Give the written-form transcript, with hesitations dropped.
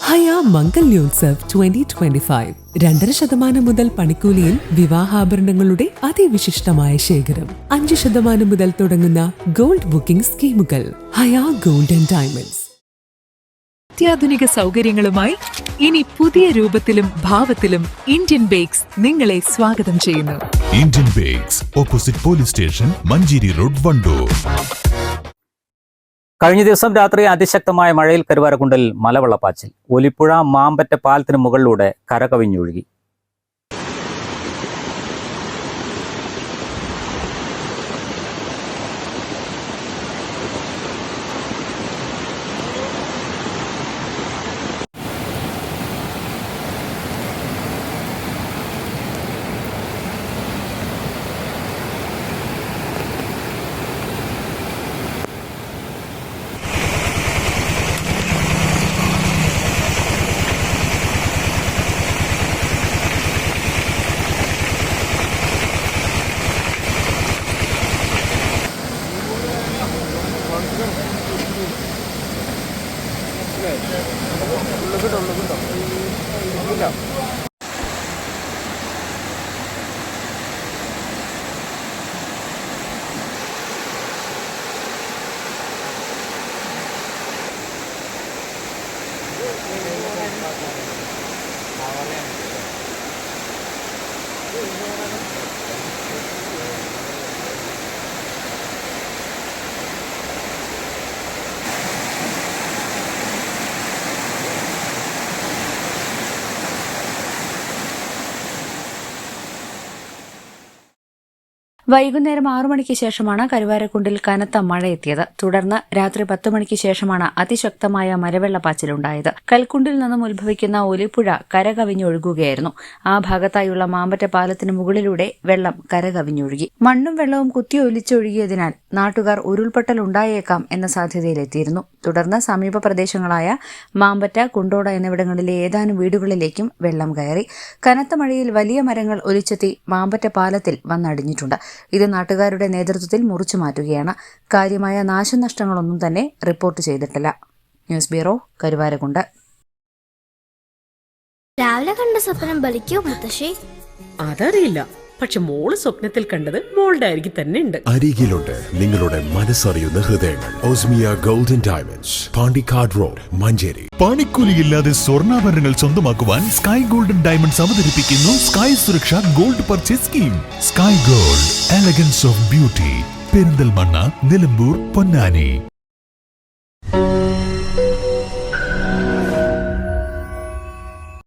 ഹയ മംഗല്യോത്സവ് 2025 2.5% മുതൽ പണിക്കൂലിയിൽ വിവാഹാഭരണങ്ങളുടെ അതിവിശിഷ്ടമായ ശേഖരം. 5% മുതൽ തുടങ്ങുന്ന ഗോൾഡ് ബുക്കിംഗ് സ്കീമുകൾ. ഹയ ഗോൾഡ് ആൻഡ് ഡയമണ്ട്സ്. അത്യാധുനിക സൗകര്യങ്ങളുമായി ഇനി പുതിയ രൂപത്തിലും ഭാവത്തിലും ഇന്ത്യൻ ബേക്സ് നിങ്ങളെ സ്വാഗതം ചെയ്യുന്നു. Indian bakes, opposite police station, Manjeri road, Wandoor. കഴിഞ്ഞ ദിവസം രാത്രി അതിശക്തമായ മഴയിൽ കരുവാരക്കുണ്ടിൽ മലവെള്ളപ്പാച്ചിൽ. ഒലിപ്പുഴ മാമ്പറ്റ പാലത്തിന് മുകളിലൂടെ കരകവിഞ്ഞൊഴുകി. വൈകുന്നേരം 6 മണിക്ക് ശേഷമാണ് കരുവാരക്കുണ്ടിൽ കനത്ത മഴയെത്തിയത്. തുടർന്ന് രാത്രി 10 മണിക്ക് ശേഷമാണ് അതിശക്തമായ മലവെള്ളപ്പാച്ചിലുണ്ടായത്. കൽക്കുണ്ടിൽ നിന്നും ഉത്ഭവിക്കുന്ന ഒലിപ്പുഴ കരകവിഞ്ഞൊഴുകുകയായിരുന്നു. ആ ഭാഗത്തായുള്ള മാമ്പറ്റ പാലത്തിന് മുകളിലൂടെ വെള്ളം കരകവിഞ്ഞൊഴുകി. മണ്ണും വെള്ളവും കുത്തി ഒലിച്ചൊഴുകിയതിനാൽ നാട്ടുകാർ ഉരുൾപൊട്ടലുണ്ടായേക്കാം എന്ന സാധ്യതയിലെത്തിയിരുന്നു. തുടർന്ന് സമീപ പ്രദേശങ്ങളായ മാമ്പറ്റ, കുണ്ടോട എന്നിവിടങ്ങളിലെ ഏതാനും വീടുകളിലേക്കും വെള്ളം കയറി. കനത്ത മഴയിൽ വലിയ മരങ്ങൾ ഒലിച്ചെത്തി മാമ്പറ്റ പാലത്തിൽ വന്നടിഞ്ഞിട്ടുണ്ട്. ഇത് നാട്ടുകാരുടെ നേതൃത്വത്തിൽ മുറിച്ചു മാറ്റുകയാണ്. കാര്യമായ നാശനഷ്ടങ്ങളൊന്നും തന്നെ റിപ്പോർട്ട് ചെയ്തിട്ടില്ല. News bureau, Karuvarakundu. രാവിലെ കണ്ട സ്വപ്നം ബലിക്കോ മുത്തശ്ശി? അതറിയില്ല, പക്ഷെ മോള് സ്വപ്നത്തിൽ കണ്ടത് മോളുടെ അരികിൽ തന്നെ ഉണ്ട്. അരികിലുണ്ട് നിങ്ങളുടെ മനസ്സറിയുന്ന ഹൃദയങ്ങൾ. ഓസ്മിയ golden diamonds, Pandikkad road, Manjeri. പണിക്കൂലിയില്ലാതെ സ്വർണ്ണാഭരണങ്ങൾ സ്വന്തമാക്കുവാൻ സ്കൈ ഗോൾഡൻ ഡയമണ്ട്സ് അവതരിപ്പിക്കുന്നു sky Suraksha gold purchase scheme. Sky gold, elegance of beauty. Perinthalmanna, Nilambur, Ponnani.